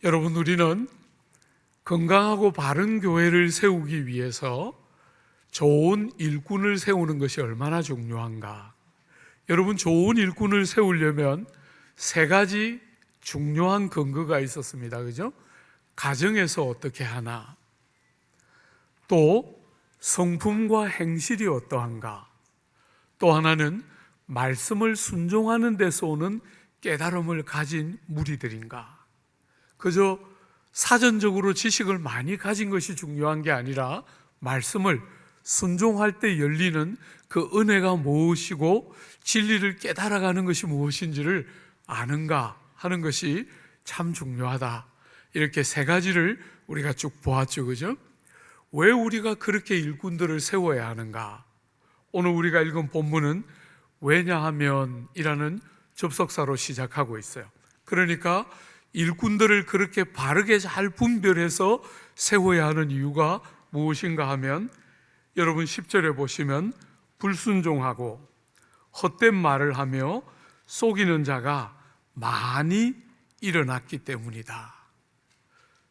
여러분, 우리는 건강하고 바른 교회를 세우기 위해서 좋은 일꾼을 세우는 것이 얼마나 중요한가. 여러분, 좋은 일꾼을 세우려면 세 가지 중요한 근거가 있었습니다. 그죠? 가정에서 어떻게 하나, 또 성품과 행실이 어떠한가, 또 하나는 말씀을 순종하는 데서 오는 깨달음을 가진 무리들인가. 그저 사전적으로 지식을 많이 가진 것이 중요한 게 아니라 말씀을 순종할 때 열리는 그 은혜가 무엇이고 진리를 깨달아가는 것이 무엇인지를 아는가 하는 것이 참 중요하다. 이렇게 세 가지를 우리가 쭉 보았죠. 그죠? 왜 우리가 그렇게 일꾼들을 세워야 하는가? 오늘 우리가 읽은 본문은 왜냐하면 이라는 접속사로 시작하고 있어요. 그러니까 일꾼들을 그렇게 바르게 잘 분별해서 세워야 하는 이유가 무엇인가 하면, 여러분 10절에 보시면 불순종하고 헛된 말을 하며 속이는 자가 많이 일어났기 때문이다.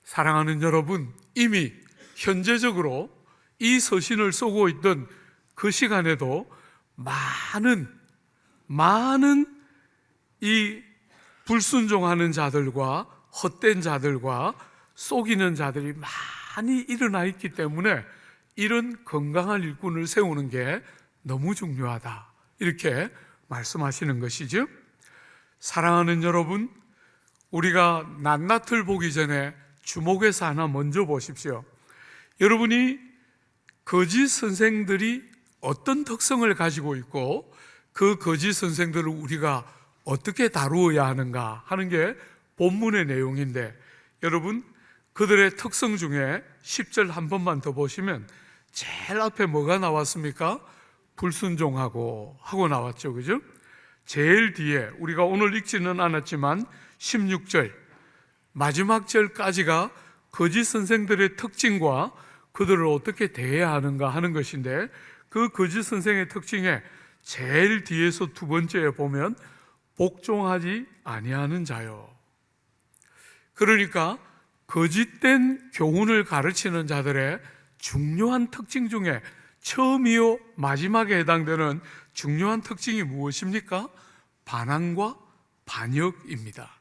사랑하는 여러분, 이미 현재적으로 이 서신을 쓰고 있던 그 시간에도 많은 이 불순종하는 자들과 헛된 자들과 속이는 자들이 많이 일어나 있기 때문에 이런 건강한 일꾼을 세우는 게 너무 중요하다, 이렇게 말씀하시는 것이죠. 사랑하는 여러분, 우리가 낱낱을 보기 전에 주목해서 하나 먼저 보십시오. 여러분이 거짓 선생들이 어떤 특성을 가지고 있고 그 거짓 선생들을 우리가 어떻게 다루어야 하는가 하는 게 본문의 내용인데, 여러분 그들의 특성 중에 10절 한 번만 더 보시면 제일 앞에 뭐가 나왔습니까? 불순종하고 하고 나왔죠. 그죠? 제일 뒤에 우리가 오늘 읽지는 않았지만 16절 마지막 절까지가 거짓 선생들의 특징과 그들을 어떻게 대해야 하는가 하는 것인데, 그 거짓 선생의 특징에 제일 뒤에서 두 번째에 보면 복종하지 아니하는 자요. 그러니까 거짓된 교훈을 가르치는 자들의 중요한 특징 중에 처음이요 마지막에 해당되는 중요한 특징이 무엇입니까? 반항과 반역입니다.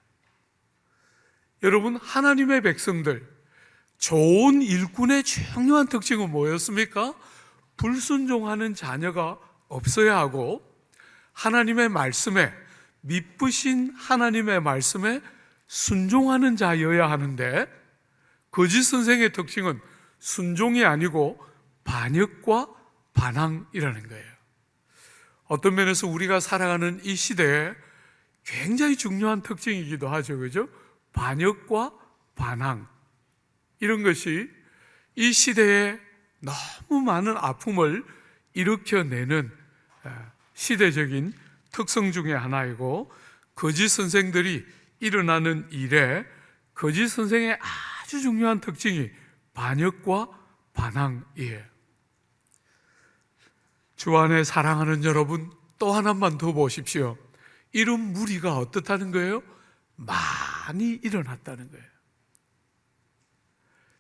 여러분, 하나님의 백성들, 좋은 일꾼의 중요한 특징은 뭐였습니까? 불순종하는 자녀가 없어야 하고 하나님의 말씀에, 미쁘신 하나님의 말씀에 순종하는 자여야 하는데, 거짓 선생의 특징은 순종이 아니고 반역과 반항이라는 거예요. 어떤 면에서 우리가 살아가는 이 시대에 굉장히 중요한 특징이기도 하죠. 그죠? 반역과 반항, 이런 것이 이 시대에 너무 많은 아픔을 일으켜내는 시대적인 특성 중에 하나이고, 거짓 선생들이 일어나는 일에 거짓 선생의 아주 중요한 특징이 반역과 반항이에요. 주 안에 사랑하는 여러분, 또 하나만 더 보십시오. 이런 무리가 어떻다는 거예요? 많이 일어났다는 거예요.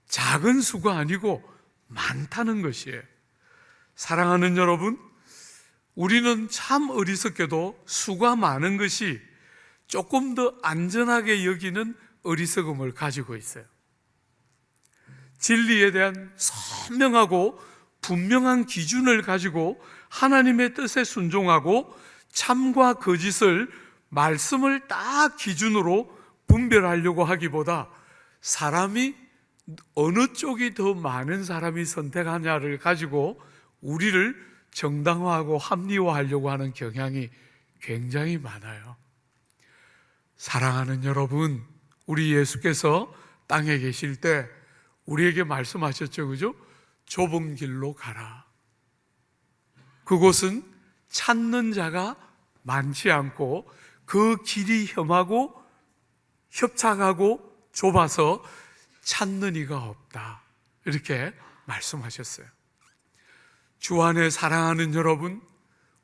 작은 수가 아니고 많다는 것이에요. 사랑하는 여러분, 우리는 참 어리석게도 수가 많은 것이 조금 더 안전하게 여기는 어리석음을 가지고 있어요. 진리에 대한 선명하고 분명한 기준을 가지고 하나님의 뜻에 순종하고 참과 거짓을, 말씀을 딱 기준으로 분별하려고 하기보다 사람이 어느 쪽이 더 많은 사람이 선택하냐를 가지고 우리를 정당화하고 합리화하려고 하는 경향이 굉장히 많아요. 사랑하는 여러분, 우리 예수께서 땅에 계실 때 우리에게 말씀하셨죠. 그죠? 좁은 길로 가라. 그곳은 찾는 자가 많지 않고 그 길이 험하고 협착하고 좁아서 찾는 이가 없다, 이렇게 말씀하셨어요. 주 안에 사랑하는 여러분,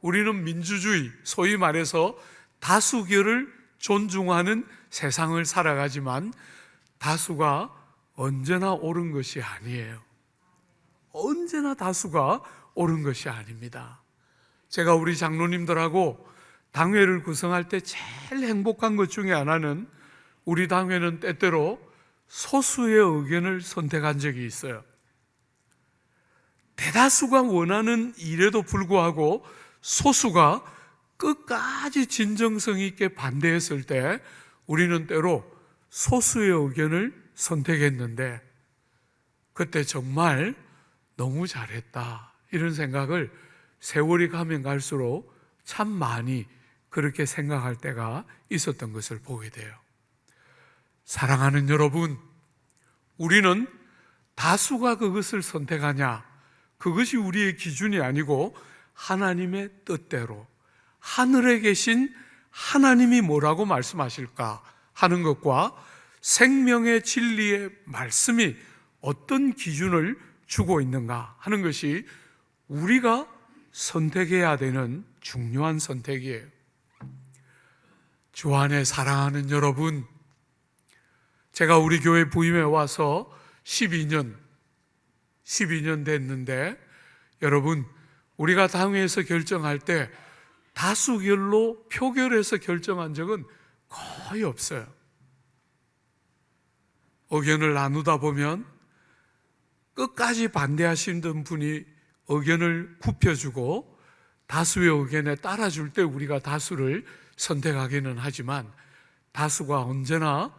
우리는 민주주의, 소위 말해서 다수결을 존중하는 세상을 살아가지만 다수가 언제나 옳은 것이 아니에요. 언제나 다수가 옳은 것이 아닙니다. 제가 우리 장로님들하고 당회를 구성할 때 제일 행복한 것 중에 하나는 우리 당회는 때때로 소수의 의견을 선택한 적이 있어요. 대다수가 원하는 일에도 불구하고 소수가 끝까지 진정성 있게 반대했을 때 우리는 때로 소수의 의견을 선택했는데 그때 정말 너무 잘했다 이런 생각을 세월이 가면 갈수록 참 많이 그렇게 생각할 때가 있었던 것을 보게 돼요. 사랑하는 여러분, 우리는 다수가 그것을 선택하냐, 그것이 우리의 기준이 아니고 하나님의 뜻대로 하늘에 계신 하나님이 뭐라고 말씀하실까 하는 것과 생명의 진리의 말씀이 어떤 기준을 주고 있는가 하는 것이 우리가 선택해야 되는 중요한 선택이에요. 주 안에 사랑하는 여러분, 제가 우리 교회 부임해 와서 12년 됐는데 여러분, 우리가 당회에서 결정할 때 다수결로 표결해서 결정한 적은 거의 없어요. 의견을 나누다 보면 끝까지 반대하시는 분이 의견을 굽혀주고 다수의 의견에 따라줄 때 우리가 다수를 선택하기는 하지만 다수가 언제나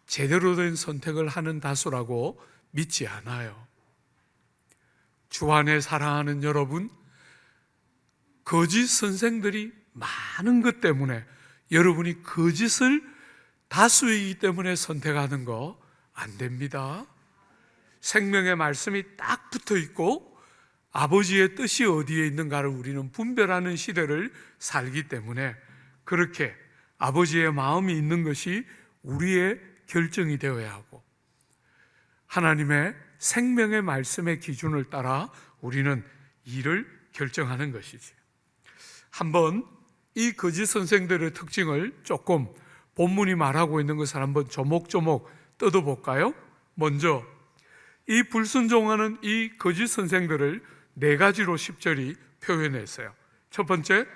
제대로 된 선택을 하는 다수라고 믿지 않아요. 주 안에 사랑하는 여러분, 거짓 선생들이 많은 것 때문에 여러분이 거짓을 다수이기 때문에 선택하는 거 안 됩니다. 생명의 말씀이 딱 붙어 있고 아버지의 뜻이 어디에 있는가를 우리는 분별하는 시대를 살기 때문에 그렇게 아버지의 마음이 있는 것이 우리의 결정이 되어야 하고 하나님의 생명의 말씀의 기준을 따라 우리는 일을 결정하는 것이지. 한번 이 거짓 선생들의 특징을 조금 본문이 말하고 있는 것을 한번 조목조목 뜯어볼까요? 먼저 이 불순종하는 이 거짓 선생들을 네 가지로 10절이 표현했어요. 첫 번째,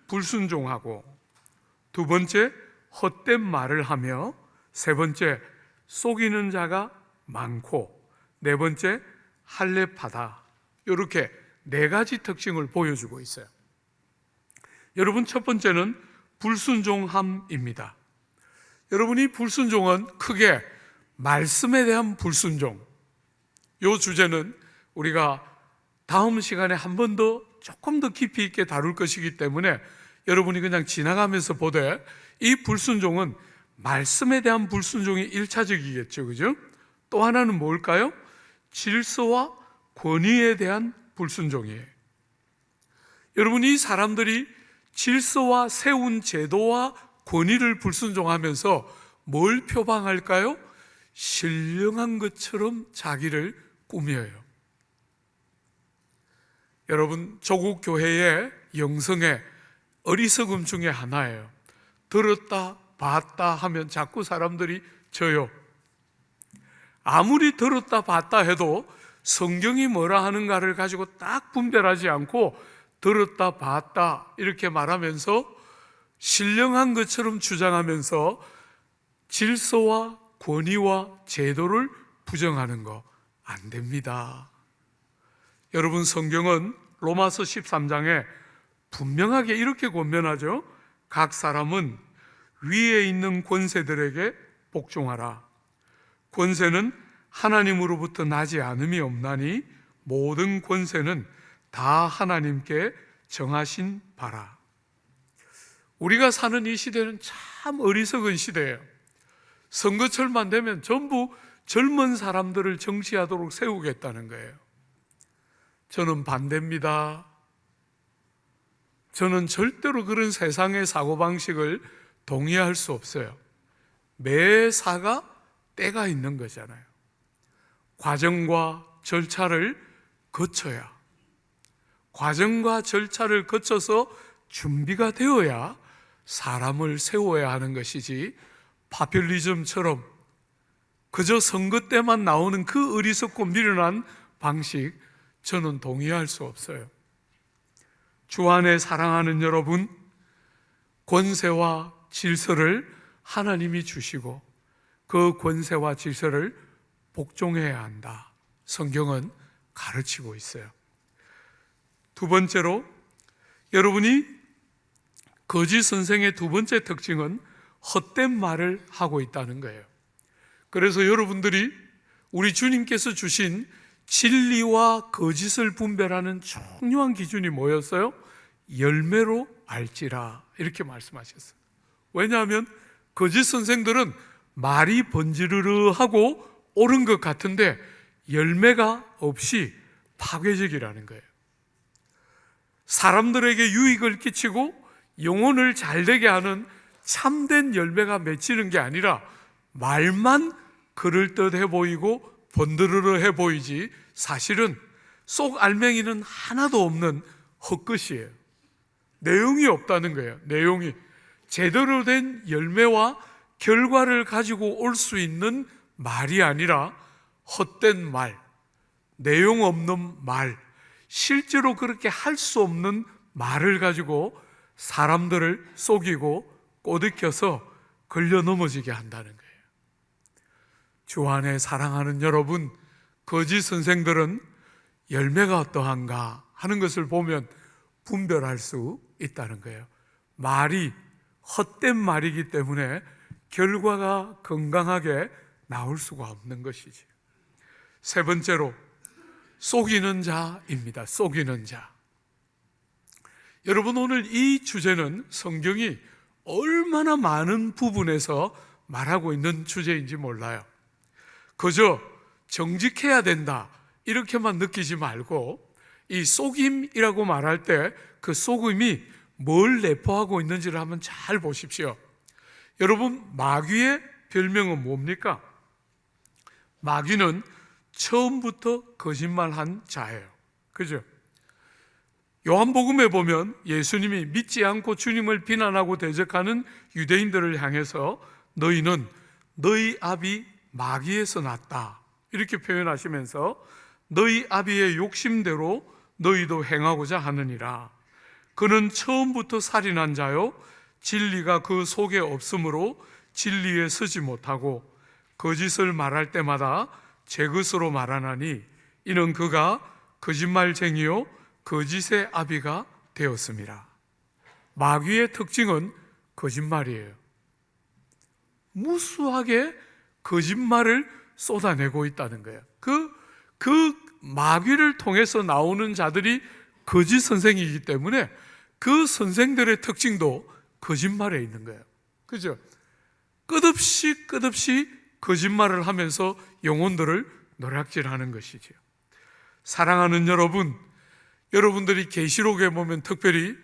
불순종하고, 두 번째, 헛된 말을 하며, 세 번째, 속이는 자가 많고, 네 번째, 할례파다. 이렇게 네 가지 특징을 보여주고 있어요. 여러분, 첫 번째는 불순종함입니다. 여러분, 이 불순종은 크게 말씀에 대한 불순종, 이 주제는 우리가 다음 시간에 한 번 더 조금 더 깊이 있게 다룰 것이기 때문에 여러분이 그냥 지나가면서 보되 이 불순종은 말씀에 대한 불순종이 1차적이겠죠, 그죠? 또 하나는 뭘까요? 질서와 권위에 대한 불순종이에요. 여러분, 이 사람들이 질서와 세운 제도와 권위를 불순종하면서 뭘 표방할까요? 신령한 것처럼 자기를 꾸며요. 여러분, 조국 교회의 영성의 어리석음 중에 하나예요. 들었다 봤다 하면 자꾸 사람들이 져요. 아무리 들었다 봤다 해도 성경이 뭐라 하는가를 가지고 딱 분별하지 않고 들었다 봤다 이렇게 말하면서 신령한 것처럼 주장하면서 질서와 권위와 제도를 부정하는 거 안 됩니다. 여러분, 성경은 로마서 13장에 분명하게 이렇게 권면하죠. 각 사람은 위에 있는 권세들에게 복종하라. 권세는 하나님으로부터 나지 않음이 없나니 모든 권세는 다 하나님께 정하신 바라. 우리가 사는 이 시대는 참 어리석은 시대예요. 선거철만 되면 전부 젊은 사람들을 정치하도록 세우겠다는 거예요. 저는 반대입니다. 저는 절대로 그런 세상의 사고방식을 동의할 수 없어요. 매 사가 때가 있는 거잖아요. 과정과 절차를 거쳐야, 과정과 절차를 거쳐서 준비가 되어야 사람을 세워야 하는 것이지, 파퓰리즘처럼 그저 선거 때만 나오는 그 어리석고 미련한 방식, 저는 동의할 수 없어요. 주 안에 사랑하는 여러분, 권세와 질서를 하나님이 주시고 그 권세와 질서를 복종해야 한다. 성경은 가르치고 있어요. 두 번째로, 여러분이 거짓 선생의 두 번째 특징은 헛된 말을 하고 있다는 거예요. 그래서 여러분들이 우리 주님께서 주신 진리와 거짓을 분별하는 중요한 기준이 뭐였어요? 열매로 알지라, 이렇게 말씀하셨어요. 왜냐하면 거짓 선생들은 말이 번지르르 하고 옳은 것 같은데 열매가 없이 파괴적이라는 거예요. 사람들에게 유익을 끼치고 영혼을 잘되게 하는 참된 열매가 맺히는 게 아니라 말만 그럴듯해 보이고 번드르르해 보이지 사실은 속 알맹이는 하나도 없는 헛것이에요. 내용이 없다는 거예요. 내용이 제대로 된 열매와 결과를 가지고 올 수 있는 말이 아니라 헛된 말, 내용 없는 말, 실제로 그렇게 할 수 없는 말을 가지고 사람들을 속이고 꼬드겨서 걸려 넘어지게 한다는 거예요. 주 안에 사랑하는 여러분, 거짓 선생들은 열매가 어떠한가 하는 것을 보면 분별할 수 있다는 거예요. 말이 헛된 말이기 때문에 결과가 건강하게 나올 수가 없는 것이지. 세 번째로, 속이는 자입니다. 속이는 자. 여러분, 오늘 이 주제는 성경이 얼마나 많은 부분에서 말하고 있는 주제인지 몰라요. 그저 정직해야 된다 이렇게만 느끼지 말고 이 속임이라고 말할 때 그 속임이 뭘 내포하고 있는지를 한번 잘 보십시오. 여러분, 마귀의 별명은 뭡니까? 마귀는 처음부터 거짓말한 자예요. 그죠? 요한복음에 보면 예수님이 믿지 않고 주님을 비난하고 대적하는 유대인들을 향해서 너희는 너희 아비 마귀에서 났다 이렇게 표현하시면서 너희 아비의 욕심대로 너희도 행하고자 하느니라. 그는 처음부터 살인한 자요 진리가 그 속에 없으므로 진리에 서지 못하고 거짓을 말할 때마다 제 것으로 말하나니 이는 그가 거짓말쟁이요 거짓의 아비가 되었습니다. 마귀의 특징은 거짓말이에요. 무수하게 거짓말을 쏟아내고 있다는 거예요. 그 마귀를 통해서 나오는 자들이 거짓 선생이기 때문에 그 선생들의 특징도 거짓말에 있는 거예요. 그죠? 끝없이 거짓말을 하면서 영혼들을 노략질하는 것이죠. 사랑하는 여러분, 여러분들이 계시록에 보면 특별히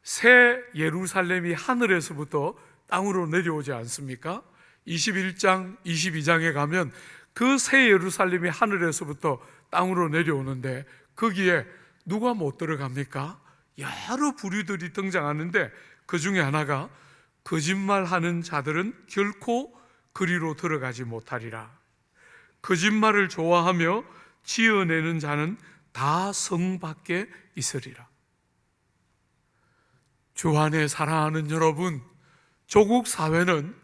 새 예루살렘이 하늘에서부터 땅으로 내려오지 않습니까? 21장, 22장에 가면 그 새 예루살렘이 하늘에서부터 땅으로 내려오는데 거기에 누가 못 들어갑니까? 여러 부류들이 등장하는데 그 중에 하나가 거짓말하는 자들은 결코 그리로 들어가지 못하리라. 거짓말을 좋아하며 지어내는 자는 다 성 밖에 있으리라. 주 안에 사랑하는 여러분, 조국 사회는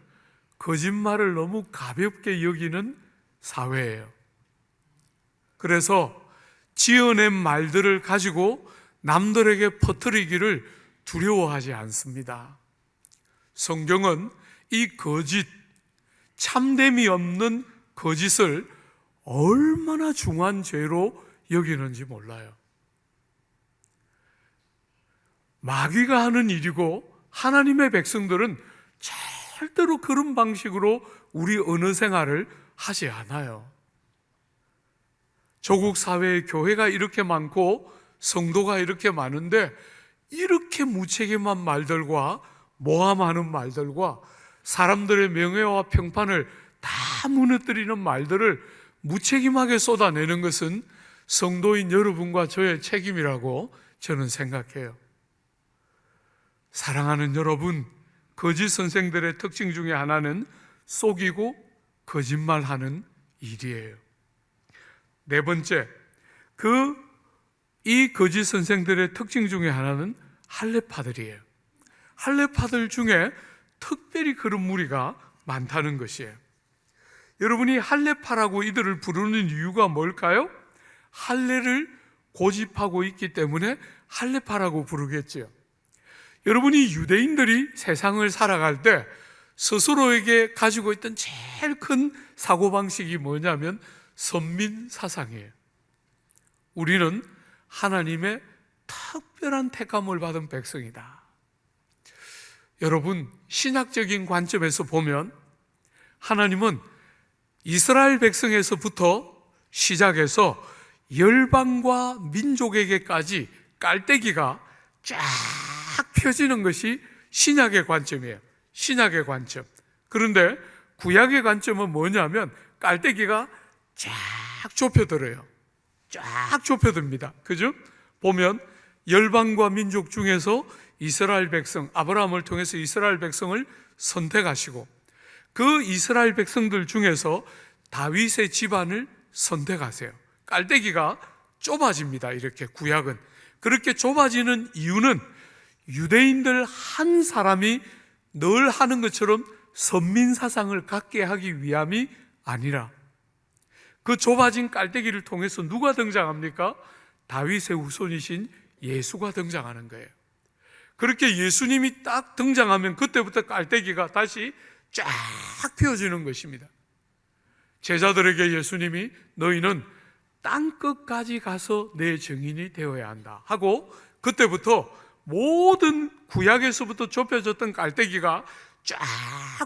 거짓말을 너무 가볍게 여기는 사회예요. 그래서 지어낸 말들을 가지고 남들에게 퍼뜨리기를 두려워하지 않습니다. 성경은 이 거짓, 참됨이 없는 거짓을 얼마나 중한 죄로 여기는지 몰라요. 마귀가 하는 일이고 하나님의 백성들은 절대로 그런 방식으로 우리 언어 생활을 하지 않아요. 조국 사회에 교회가 이렇게 많고 성도가 이렇게 많은데 이렇게 무책임한 말들과 모함하는 말들과 사람들의 명예와 평판을 다 무너뜨리는 말들을 무책임하게 쏟아내는 것은 성도인 여러분과 저의 책임이라고 저는 생각해요. 사랑하는 여러분, 거짓 선생들의 특징 중에 하나는 속이고 거짓말하는 일이에요. 네 번째, 이 거짓 선생들의 특징 중에 하나는 할례파들이에요. 할례파들 중에 특별히 그런 무리가 많다는 것이에요. 여러분이 할례파라고 이들을 부르는 이유가 뭘까요? 할례를 고집하고 있기 때문에 할례파라고 부르겠지요. 여러분이 유대인들이 세상을 살아갈 때 스스로에게 가지고 있던 제일 큰 사고방식이 뭐냐면 선민사상이에요. 우리는 하나님의 특별한 택함을 받은 백성이다. 여러분, 신학적인 관점에서 보면 하나님은 이스라엘 백성에서부터 시작해서 열방과 민족에게까지 깔때기가 쫙 펴지는 것이 신약의 관점이에요. 신약의 관점. 그런데 구약의 관점은 뭐냐면 깔때기가 쫙 좁혀들어요. 쫙 좁혀듭니다. 그죠? 보면 열방과 민족 중에서 이스라엘 백성, 아브라함을 통해서 이스라엘 백성을 선택하시고 그 이스라엘 백성들 중에서 다윗의 집안을 선택하세요. 깔때기가 좁아집니다. 이렇게 구약은. 그렇게 좁아지는 이유는 유대인들 한 사람이 늘 하는 것처럼 선민사상을 갖게 하기 위함이 아니라 그 좁아진 깔때기를 통해서 누가 등장합니까? 다윗의 후손이신 예수가 등장하는 거예요. 그렇게 예수님이 딱 등장하면 그때부터 깔때기가 다시 쫙 펴지는 것입니다. 제자들에게 예수님이 너희는 땅끝까지 가서 내 증인이 되어야 한다 하고 그때부터 모든 구약에서부터 좁혀졌던 깔때기가 쫙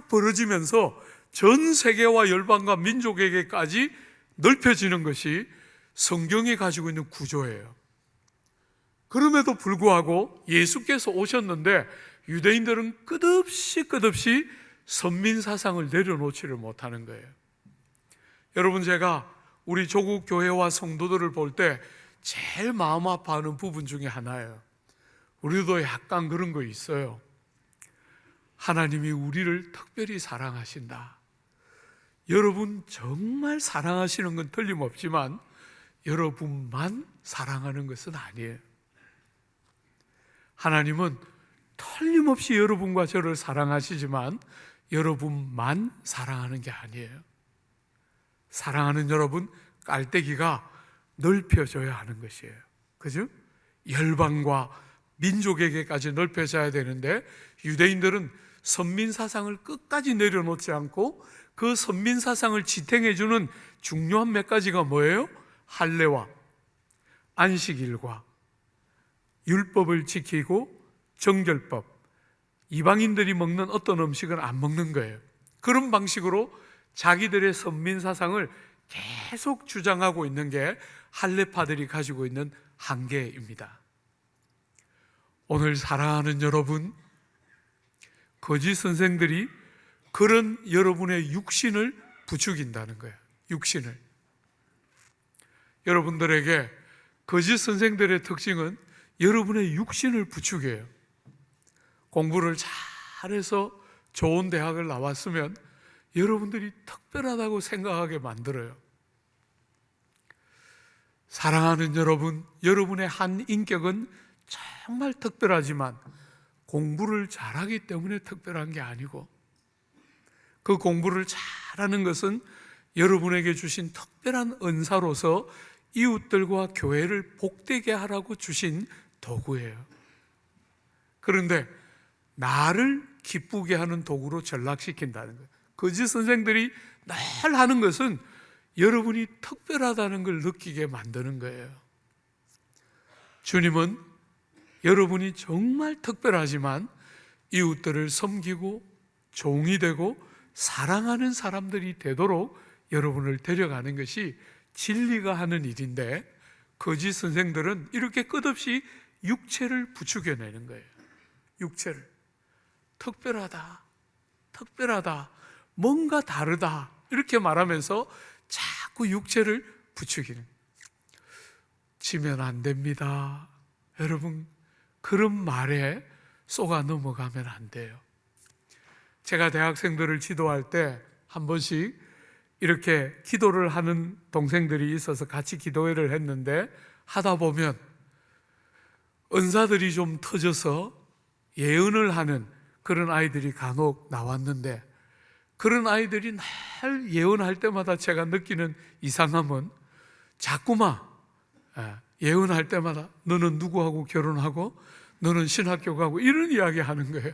벌어지면서 전 세계와 열방과 민족에게까지 넓혀지는 것이 성경이 가지고 있는 구조예요. 그럼에도 불구하고 예수께서 오셨는데 유대인들은 끝없이 선민사상을 내려놓지를 못하는 거예요. 여러분, 제가 우리 조국 교회와 성도들을 볼 때 제일 마음 아파하는 부분 중에 하나예요. 우리도 약간 그런 거 있어요. 하나님이 우리를 특별히 사랑하신다. 여러분 정말 사랑하시는 건 틀림없지만 여러분만 사랑하는 것은 아니에요. 하나님은 틀림없이 여러분과 저를 사랑하시지만 여러분만 사랑하는 게 아니에요. 사랑하는 여러분 깔때기가 넓혀져야 하는 것이에요. 그죠? 열방과 민족에게까지 넓혀져야 되는데 유대인들은 선민사상을 끝까지 내려놓지 않고 그 선민사상을 지탱해주는 중요한 몇 가지가 뭐예요? 할례와 안식일과 율법을 지키고 정결법, 이방인들이 먹는 어떤 음식은 안 먹는 거예요. 그런 방식으로 자기들의 선민사상을 계속 주장하고 있는 게 할례파들이 가지고 있는 한계입니다. 오늘 사랑하는 여러분, 거짓 선생들이 그런 여러분의 육신을 부추긴다는 거예요. 육신을. 여러분들에게 거짓 선생들의 특징은 여러분의 육신을 부추겨요. 공부를 잘해서 좋은 대학을 나왔으면 여러분들이 특별하다고 생각하게 만들어요. 사랑하는 여러분, 여러분의 한 인격은 정말 특별하지만 공부를 잘하기 때문에 특별한 게 아니고 그 공부를 잘하는 것은 여러분에게 주신 특별한 은사로서 이웃들과 교회를 복되게 하라고 주신 도구예요. 그런데 나를 기쁘게 하는 도구로 전락시킨다는 거예요. 거짓 선생들이 늘 하는 것은 여러분이 특별하다는 걸 느끼게 만드는 거예요. 주님은 여러분이 정말 특별하지만 이웃들을 섬기고 종이 되고 사랑하는 사람들이 되도록 여러분을 데려가는 것이 진리가 하는 일인데 거짓 선생들은 이렇게 끝없이 육체를 부추겨내는 거예요. 육체를. 특별하다, 특별하다, 뭔가 다르다 이렇게 말하면서 자꾸 육체를 부추기는. 지면 안 됩니다. 여러분, 그런 말에 속아 넘어가면 안 돼요. 제가 대학생들을 지도할 때 한 번씩 이렇게 기도를 하는 동생들이 있어서 같이 기도회를 했는데, 하다 보면 은사들이 좀 터져서 예언을 하는 그런 아이들이 간혹 나왔는데, 그런 아이들이 날 예언할 때마다 제가 느끼는 이상함은, 자꾸만 예언할 때마다 너는 누구하고 결혼하고 너는 신학교 가고 이런 이야기 하는 거예요.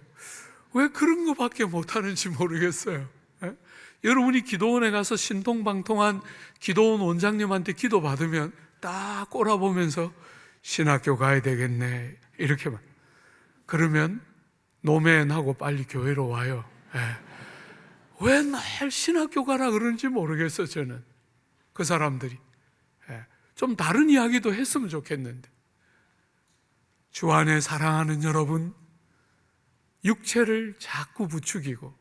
왜 그런 거밖에 못하는지 모르겠어요. 여러분이 기도원에 가서 신통방통한 기도원 원장님한테 기도 받으면 딱 꼬라보면서 신학교 가야 되겠네 이렇게만, 그러면 노멘하고 빨리 교회로 와요. 왜 날 신학교 가라 그러는지 모르겠어요. 저는 그 사람들이 좀 다른 이야기도 했으면 좋겠는데, 주 안에 사랑하는 여러분, 육체를 자꾸 부추기고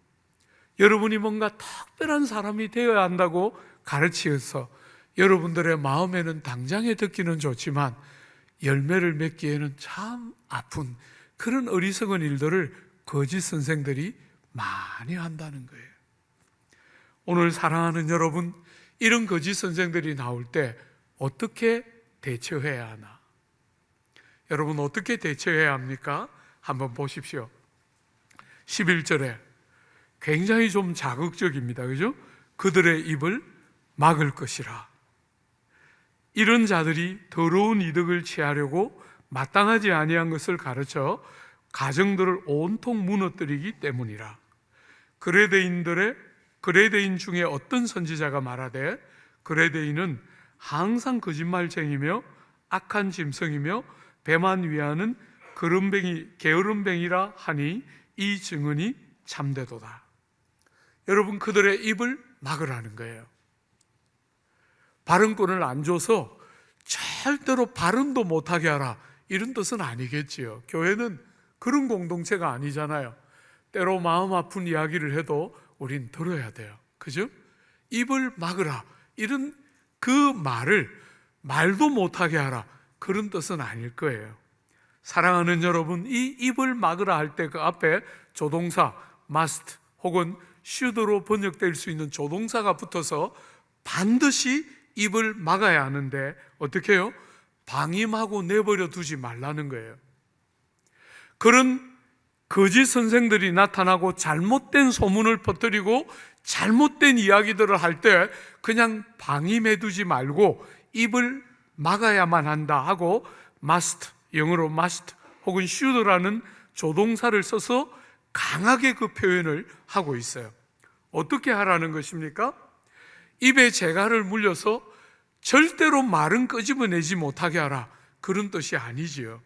여러분이 뭔가 특별한 사람이 되어야 한다고 가르치어서 여러분들의 마음에는 당장에 듣기는 좋지만 열매를 맺기에는 참 아픈 그런 어리석은 일들을 거짓 선생들이 많이 한다는 거예요. 오늘 사랑하는 여러분, 이런 거짓 선생들이 나올 때 어떻게 대처해야 하나? 여러분, 어떻게 대처해야 합니까? 한번 보십시오. 11절에 굉장히 좀 자극적입니다. 그죠? 그들의 입을 막을 것이라. 이런 자들이 더러운 이득을 취하려고 마땅하지 아니한 것을 가르쳐 가정들을 온통 무너뜨리기 때문이라. 그레데인 중에 어떤 선지자가 말하되, 그레데인은 항상 거짓말쟁이며 악한 짐승이며 배만 위하는 게으름뱅이라 하니 이 증언이 참되도다. 여러분, 그들의 입을 막으라는 거예요. 발언권을 안 줘서 절대로 발언도 못하게 하라, 이런 뜻은 아니겠지요. 교회는 그런 공동체가 아니잖아요. 때로 마음 아픈 이야기를 해도 우린 들어야 돼요. 그죠? 입을 막으라, 이런 그 말을 말도 못하게 하라, 그런 뜻은 아닐 거예요. 사랑하는 여러분, 이 입을 막으라 할 때 그 앞에 조동사 must 혹은 should로 번역될 수 있는 조동사가 붙어서 반드시 입을 막아야 하는데, 어떻게 해요? 방임하고 내버려 두지 말라는 거예요. 그런 거짓 선생들이 나타나고 잘못된 소문을 퍼뜨리고 잘못된 이야기들을 할 때 그냥 방임해 두지 말고 입을 막아야만 한다 하고 must, 영어로 must 혹은 should라는 조동사를 써서 강하게 그 표현을 하고 있어요. 어떻게 하라는 것입니까? 입에 재갈을 물려서 절대로 말은 끄집어내지 못하게 하라, 그런 뜻이 아니지요.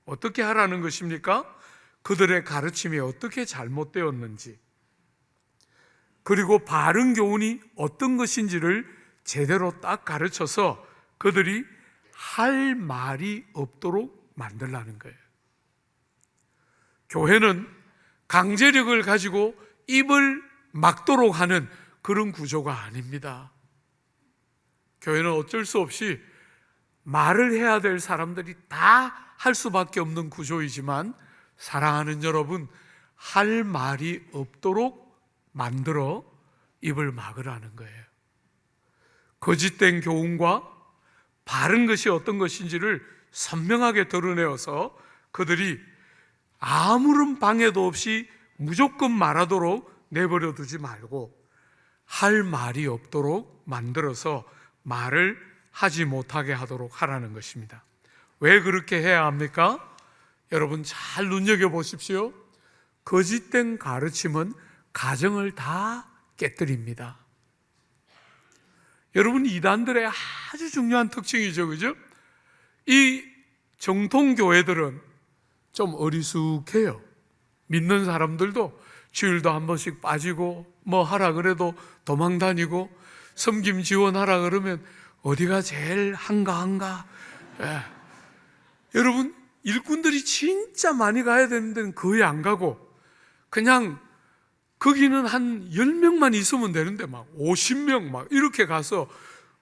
어떻게 하라는 것입니까? 그들의 가르침이 어떻게 잘못되었는지, 그리고 바른 교훈이 어떤 것인지를 제대로 딱 가르쳐서 그들이 할 말이 없도록 만들라는 거예요. 교회는 강제력을 가지고 입을 막도록 하는 그런 구조가 아닙니다. 교회는 어쩔 수 없이 말을 해야 될 사람들이 다 할 수밖에 없는 구조이지만, 사랑하는 여러분, 할 말이 없도록 만들어 입을 막으라는 거예요. 거짓된 교훈과 바른 것이 어떤 것인지를 선명하게 드러내어서 그들이 아무런 방해도 없이 무조건 말하도록 내버려 두지 말고 할 말이 없도록 만들어서 말을 하지 못하게 하도록 하라는 것입니다. 왜 그렇게 해야 합니까? 여러분, 잘 눈여겨보십시오. 거짓된 가르침은 가정을 다 깨뜨립니다. 여러분, 이단들의 아주 중요한 특징이죠, 그죠? 이 정통교회들은 좀 어리숙해요. 믿는 사람들도 주일도 한 번씩 빠지고 뭐 하라 그래도 도망 다니고, 섬김 지원하라 그러면 어디가 제일 한가한가. 여러분, 일꾼들이 진짜 많이 가야 되는 데는 거의 안 가고 그냥 거기는 한 10명만 있으면 되는데 막 50명 막 이렇게 가서,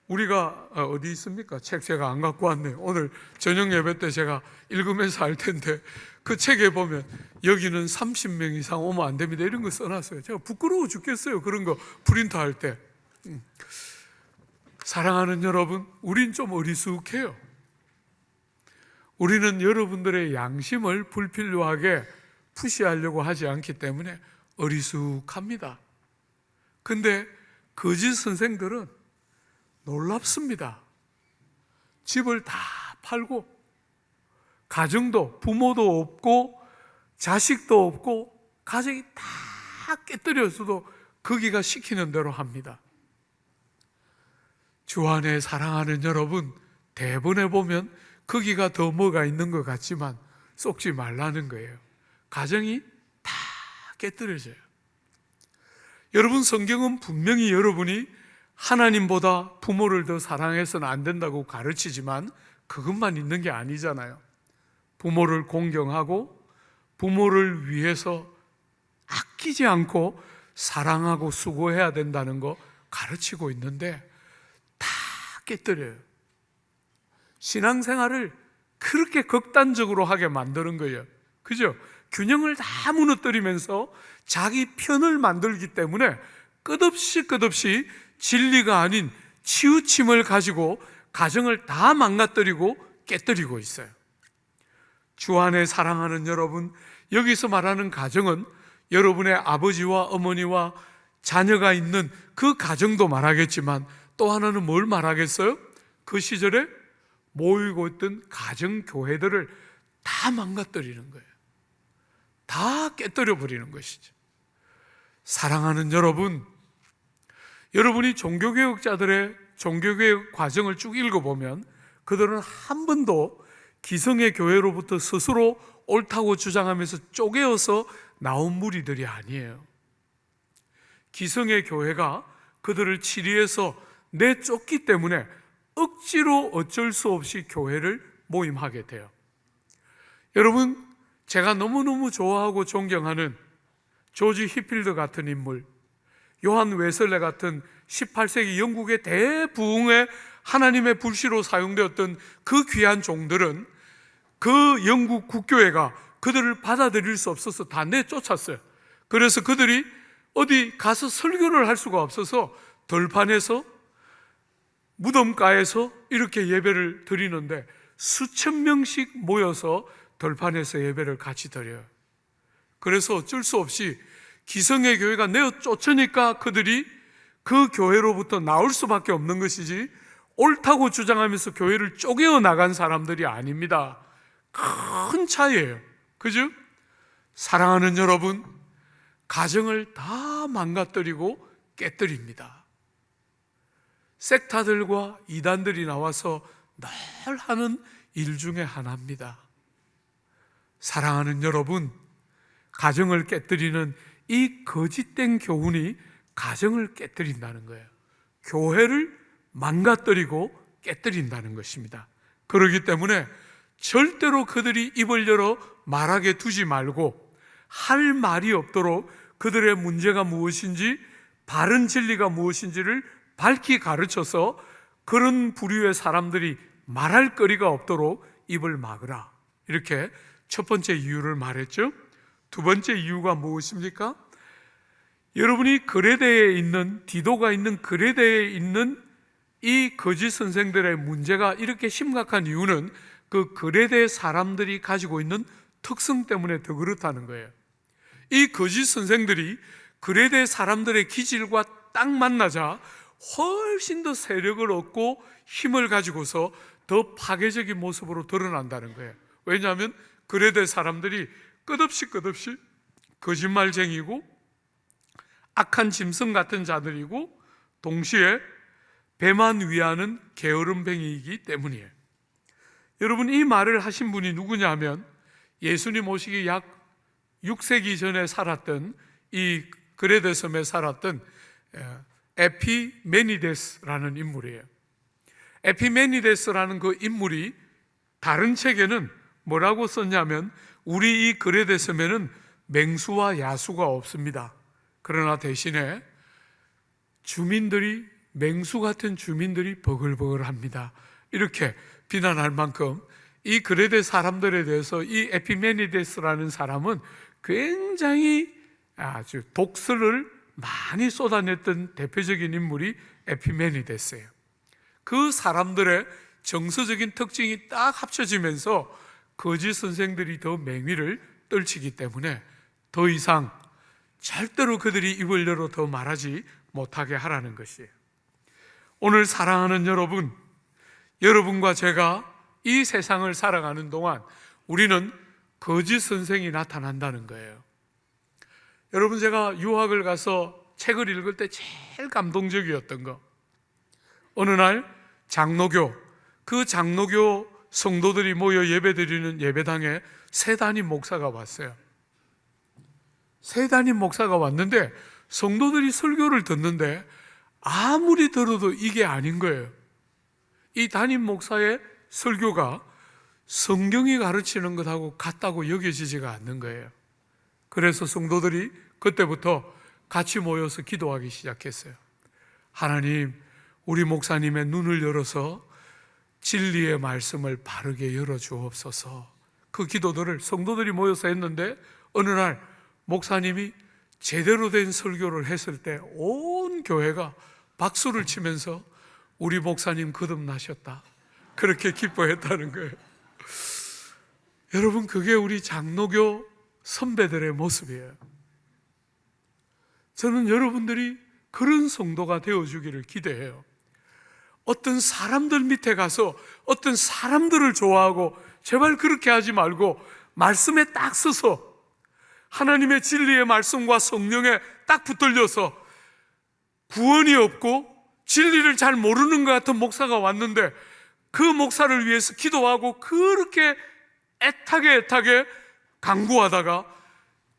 우리가 어디 있습니까? 책 제가 안 갖고 왔네요. 오늘 저녁 예배 때 제가 읽으면서 알 텐데, 그 책에 보면 여기는 30명 이상 오면 안 됩니다, 이런 거 써놨어요. 제가 부끄러워 죽겠어요, 그런 거 프린트할 때. 사랑하는 여러분, 우린 좀 어리숙해요. 우리는 여러분들의 양심을 불필요하게 푸시하려고 하지 않기 때문에 어리숙합니다. 근데 거짓 선생들은 놀랍습니다. 집을 다 팔고 가정도, 부모도 없고 자식도 없고 가정이 다 깨뜨려서도 거기가 시키는 대로 합니다. 주 안에 사랑하는 여러분, 대본에 보면 거기가 더 뭐가 있는 것 같지만 쏙지 말라는 거예요. 가정이 다 깨뜨려져요. 여러분, 성경은 분명히 여러분이 하나님보다 부모를 더 사랑해서는 안 된다고 가르치지만 그것만 있는 게 아니잖아요. 부모를 공경하고 부모를 위해서 아끼지 않고 사랑하고 수고해야 된다는 거 가르치고 있는데 다 깨뜨려요. 신앙생활을 그렇게 극단적으로 하게 만드는 거예요. 그죠? 균형을 다 무너뜨리면서 자기 편을 만들기 때문에 끝없이 진리가 아닌 치우침을 가지고 가정을 다 망가뜨리고 깨뜨리고 있어요. 주 안에 사랑하는 여러분, 여기서 말하는 가정은 여러분의 아버지와 어머니와 자녀가 있는 그 가정도 말하겠지만 또 하나는 뭘 말하겠어요? 그 시절에 모이고 있던 가정교회들을 다 망가뜨리는 거예요. 다 깨뜨려 버리는 것이죠. 사랑하는 여러분, 여러분이 종교개혁자들의 종교개혁 과정을 쭉 읽어보면 그들은 한 번도 기성의 교회로부터 스스로 옳다고 주장하면서 쪼개어서 나온 무리들이 아니에요. 기성의 교회가 그들을 치리해서 내쫓기 때문에 억지로 어쩔 수 없이 교회를 모임하게 돼요. 여러분, 제가 너무너무 좋아하고 존경하는 조지 히필드 같은 인물, 요한 웨슬레 같은 18세기 영국의 대부흥의 하나님의 불씨로 사용되었던 그 귀한 종들은 그 영국 국교회가 그들을 받아들일 수 없어서 다 내쫓았어요. 그래서 그들이 어디 가서 설교를 할 수가 없어서 들판에서 무덤가에서 이렇게 예배를 드리는데 수천 명씩 모여서 들판에서 예배를 같이 드려요. 그래서 어쩔 수 없이 기성의 교회가 내쫓으니까 그들이 그 교회로부터 나올 수밖에 없는 것이지 옳다고 주장하면서 교회를 쪼개어 나간 사람들이 아닙니다. 큰 차이예요. 그죠? 사랑하는 여러분, 가정을 다 망가뜨리고 깨뜨립니다. 섹타들과 이단들이 나와서 늘 하는 일 중에 하나입니다. 사랑하는 여러분, 가정을 깨뜨리는 이 거짓된 교훈이 가정을 깨뜨린다는 거예요. 교회를 망가뜨리고 깨뜨린다는 것입니다. 그렇기 때문에 절대로 그들이 입을 열어 말하게 두지 말고 할 말이 없도록 그들의 문제가 무엇인지 바른 진리가 무엇인지를 밝히 가르쳐서 그런 부류의 사람들이 말할 거리가 없도록 입을 막으라. 이렇게 첫 번째 이유를 말했죠. 두 번째 이유가 무엇입니까? 여러분이 그레데에 있는, 디도가 있는 그레데에 있는 이 거짓 선생들의 문제가 이렇게 심각한 이유는 그 그레데 사람들이 가지고 있는 특성 때문에 더 그렇다는 거예요. 이 거짓 선생들이 그레데 사람들의 기질과 딱 만나자 훨씬 더 세력을 얻고 힘을 가지고서 더 파괴적인 모습으로 드러난다는 거예요. 왜냐하면 그레데 사람들이 끝없이 거짓말쟁이고 악한 짐승 같은 자들이고 동시에 배만 위하는 게으름뱅이이기 때문이에요. 여러분, 이 말을 하신 분이 누구냐 하면 예수님 오시기 약 6세기 전에 살았던 이 그레데 섬에 살았던 에피메니데스라는 인물이에요. 에피메니데스라는 그 인물이 다른 책에는 뭐라고 썼냐면 우리 이 그레데 섬에는 맹수와 야수가 없습니다. 그러나 대신에 주민들이, 맹수 같은 주민들이 버글버글합니다. 이렇게 비난할 만큼 이 그레데 사람들에 대해서 이 에피메니데스라는 사람은 굉장히 아주 독설을 많이 쏟아냈던 대표적인 인물이 에피메니데스예요. 그 사람들의 정서적인 특징이 딱 합쳐지면서 거짓 선생들이 더 맹위를 떨치기 때문에 더 이상 절대로 그들이 입을 열어 더 말하지 못하게 하라는 것이에요. 오늘 사랑하는 여러분, 여러분과 제가 이 세상을 살아가는 동안 우리는 거짓 선생이 나타난다는 거예요. 여러분, 제가 유학을 가서 책을 읽을 때 제일 감동적이었던 거, 어느 날 장로교, 그 장로교 성도들이 모여 예배드리는 예배당에 새 담임 목사가 왔어요. 새 담임 목사가 왔는데 성도들이 설교를 듣는데 아무리 들어도 이게 아닌 거예요. 이 담임 목사의 설교가 성경이 가르치는 것하고 같다고 여겨지지가 않는 거예요. 그래서 성도들이 그때부터 같이 모여서 기도하기 시작했어요. 하나님, 우리 목사님의 눈을 열어서 진리의 말씀을 바르게 열어주옵소서. 그 기도들을 성도들이 모여서 했는데 어느 날 목사님이 제대로 된 설교를 했을 때 온 교회가 박수를 치면서 우리 목사님 거듭나셨다, 그렇게 기뻐했다는 거예요. 여러분, 그게 우리 장로교 선배들의 모습이에요. 저는 여러분들이 그런 성도가 되어주기를 기대해요. 어떤 사람들 밑에 가서 어떤 사람들을 좋아하고, 제발 그렇게 하지 말고 말씀에 딱 서서 하나님의 진리의 말씀과 성령에 딱 붙들려서 구원이 없고 진리를 잘 모르는 것 같은 목사가 왔는데 그 목사를 위해서 기도하고 그렇게 애타게 간구하다가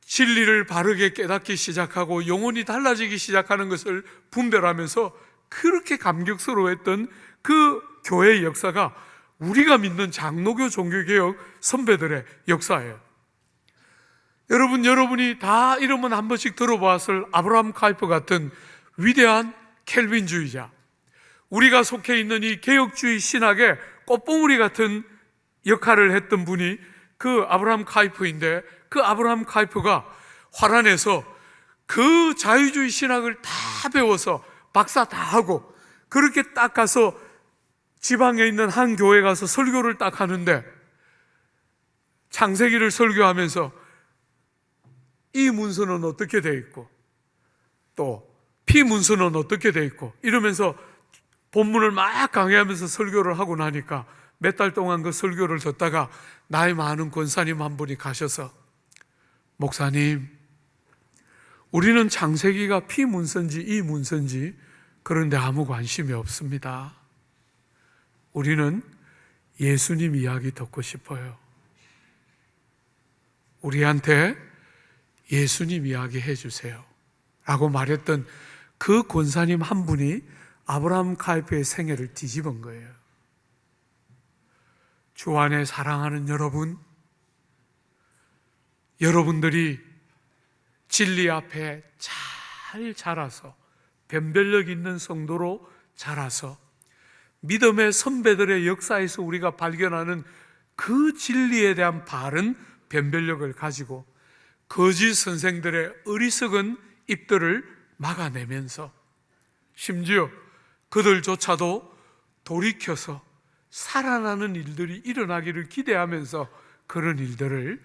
진리를 바르게 깨닫기 시작하고 영혼이 달라지기 시작하는 것을 분별하면서 그렇게 감격스러워했던 그 교회의 역사가 우리가 믿는 장로교 종교개혁 선배들의 역사예요. 여러분, 여러분이 다 이름은 한 번씩 들어봤을 아브라함 카이퍼 같은 위대한 켈빈주의자, 우리가 속해 있는 이 개혁주의 신학의 꽃봉우리 같은 역할을 했던 분이 그 아브라함 카이퍼인데, 그 아브라함 카이퍼가 화란에서 그 자유주의 신학을 다 배워서 박사 다 하고 그렇게 딱 가서 지방에 있는 한 교회 가서 설교를 딱 하는데 창세기를 설교하면서 이 문서는 어떻게 돼 있고 또 피 문서는 어떻게 돼 있고 이러면서 본문을 막 강의하면서 설교를 하고 나니까 몇 달 동안 그 설교를 듣다가 나이 많은 권사님 한 분이 가셔서, 목사님, 우리는 창세기가 피 문서인지 이 문서인지 그런데 아무 관심이 없습니다. 우리는 예수님 이야기 듣고 싶어요. 우리한테 예수님 이야기 해주세요 라고 말했던 그 권사님 한 분이 아브라함 카이퍼의 생애를 뒤집은 거예요. 주 안에 사랑하는 여러분, 여러분들이 진리 앞에 잘 자라서 변별력 있는 성도로 자라서 믿음의 선배들의 역사에서 우리가 발견하는 그 진리에 대한 바른 변별력을 가지고 거짓 선생들의 어리석은 입들을 막아내면서 심지어 그들조차도 돌이켜서 살아나는 일들이 일어나기를 기대하면서 그런 일들을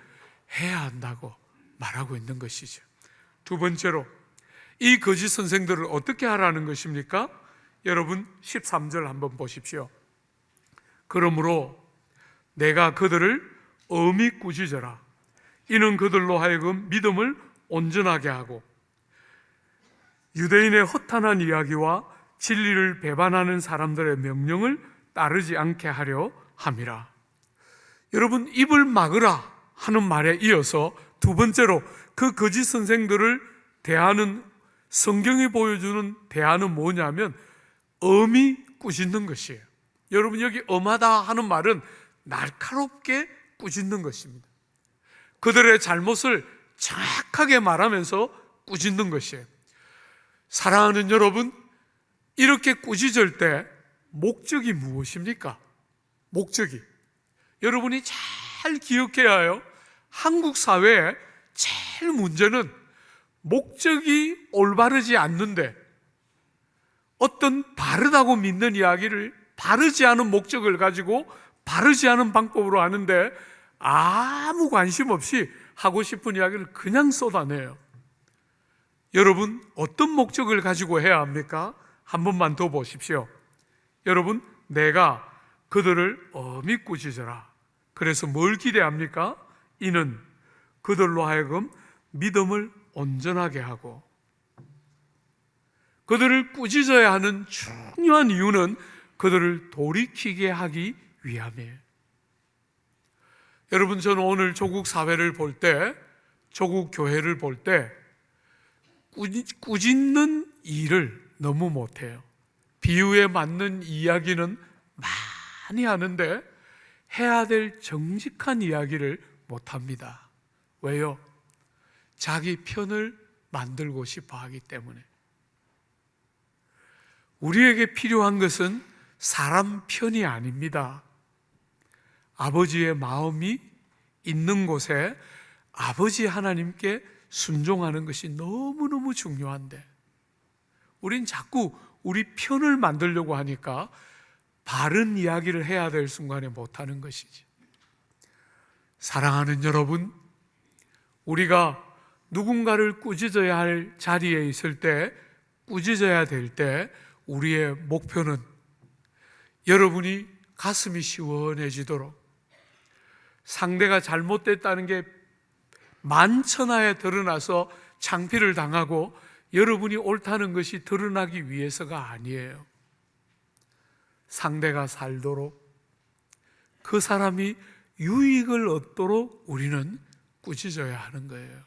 해야 한다고 말하고 있는 것이죠. 두 번째로, 이 거짓 선생들을 어떻게 하라는 것입니까? 여러분 13절 한번 보십시오. 그러므로 내가 그들을 엄히 꾸짖어라. 이는 그들로 하여금 믿음을 온전하게 하고 유대인의 허탄한 이야기와 진리를 배반하는 사람들의 명령을 따르지 않게 하려 함이라. 여러분, 입을 막으라 하는 말에 이어서 두 번째로 그 거짓 선생들을 대하는, 성경이 보여주는 대하는 뭐냐면 엄히 꾸짖는 것이에요. 여러분, 여기 엄하다 하는 말은 날카롭게 꾸짖는 것입니다. 그들의 잘못을 정확하게 말하면서 꾸짖는 것이에요. 사랑하는 여러분, 이렇게 꾸짖을 때 목적이 무엇입니까? 목적이, 여러분이 잘 기억해야 해요. 한국 사회의 제일 문제는 목적이 올바르지 않는데 어떤 바르다고 믿는 이야기를 바르지 않은 목적을 가지고 바르지 않은 방법으로 하는데 아무 관심 없이 하고 싶은 이야기를 그냥 쏟아내요. 여러분, 어떤 목적을 가지고 해야 합니까? 한 번만 더 보십시오. 여러분, 내가 그들을 엄히 꾸짖어라. 그래서 뭘 기대합니까? 이는 그들로 하여금 믿음을 온전하게 하고, 그들을 꾸짖어야 하는 중요한 이유는 그들을 돌이키게 하기 위함이에요. 여러분, 저는 오늘 조국 사회를 볼 때, 조국 교회를 볼 때 꾸짖는 일을 너무 못해요. 비유에 맞는 이야기는 많이 하는데 해야 될 정직한 이야기를 못합니다. 왜요? 자기 편을 만들고 싶어 하기 때문에. 우리에게 필요한 것은 사람 편이 아닙니다. 아버지의 마음이 있는 곳에 아버지 하나님께 순종하는 것이 너무너무 중요한데 우린 자꾸 우리 편을 만들려고 하니까 바른 이야기를 해야 될 순간에 못하는 것이지. 사랑하는 여러분, 우리가 누군가를 꾸짖어야 할 자리에 있을 때, 꾸짖어야 될 때 우리의 목표는 여러분이 가슴이 시원해지도록, 상대가 잘못됐다는 게 만천하에 드러나서 창피를 당하고 여러분이 옳다는 것이 드러나기 위해서가 아니에요. 상대가 살도록, 그 사람이 유익을 얻도록 우리는 꾸짖어야 하는 거예요.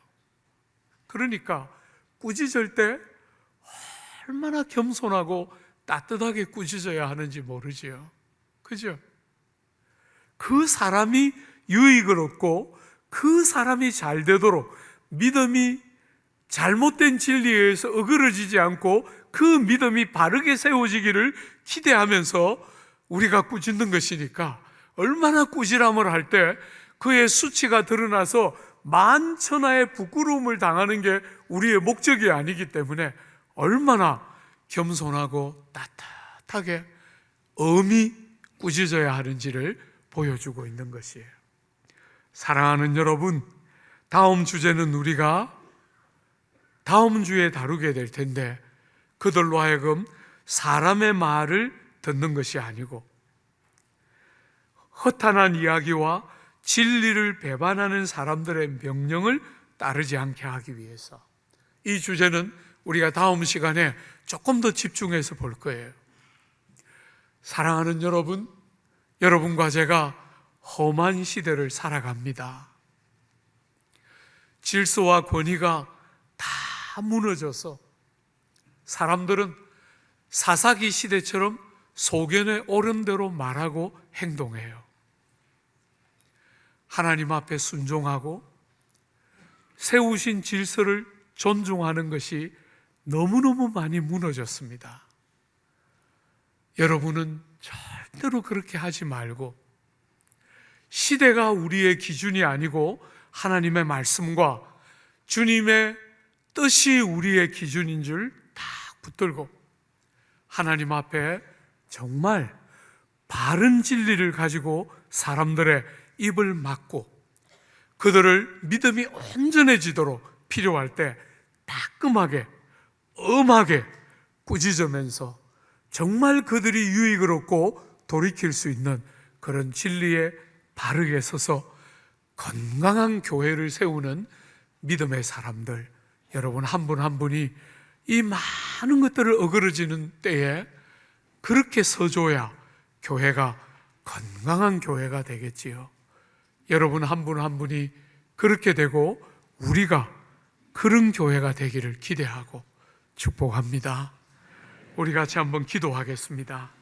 그러니까 꾸짖을 때 얼마나 겸손하고 따뜻하게 꾸짖어야 하는지 모르지요. 그죠? 그 사람이 유익을 얻고 그 사람이 잘 되도록, 믿음이 잘못된 진리에 의해서 어그러지지 않고 그 믿음이 바르게 세워지기를 기대하면서 우리가 꾸짖는 것이니까, 얼마나 꾸지람을 할 때 그의 수치가 드러나서 만천하의 부끄러움을 당하는 게 우리의 목적이 아니기 때문에 얼마나 겸손하고 따뜻하게 엄히 꾸짖어야 하는지를 보여주고 있는 것이에요. 사랑하는 여러분, 다음 주제는 우리가 다음 주에 다루게 될 텐데, 그들로 하여금 사람의 말을 듣는 것이 아니고 허탄한 이야기와 진리를 배반하는 사람들의 명령을 따르지 않게 하기 위해서, 이 주제는 우리가 다음 시간에 조금 더 집중해서 볼 거예요. 사랑하는 여러분, 여러분과 제가 험한 시대를 살아갑니다. 질서와 권위가 다 무너져서 사람들은 사사기 시대처럼 소견에 옳은 대로 말하고 행동해요. 하나님 앞에 순종하고 세우신 질서를 존중하는 것이 너무너무 많이 무너졌습니다. 여러분은 절대로 그렇게 하지 말고, 시대가 우리의 기준이 아니고 하나님의 말씀과 주님의 뜻이 우리의 기준인 줄 딱 붙들고 하나님 앞에 정말 바른 진리를 가지고 사람들의 입을 막고 그들을 믿음이 온전해지도록 필요할 때 따끔하게, 엄하게 꾸짖으면서 정말 그들이 유익을 얻고 돌이킬 수 있는 그런 진리에 바르게 서서 건강한 교회를 세우는 믿음의 사람들, 여러분 한 분 한 분이 이 많은 것들을 어그러지는 때에 그렇게 서줘야 교회가 건강한 교회가 되겠지요. 여러분 한 분 한 분이 그렇게 되고 우리가 그런 교회가 되기를 기대하고 축복합니다. 우리 같이 한번 기도하겠습니다.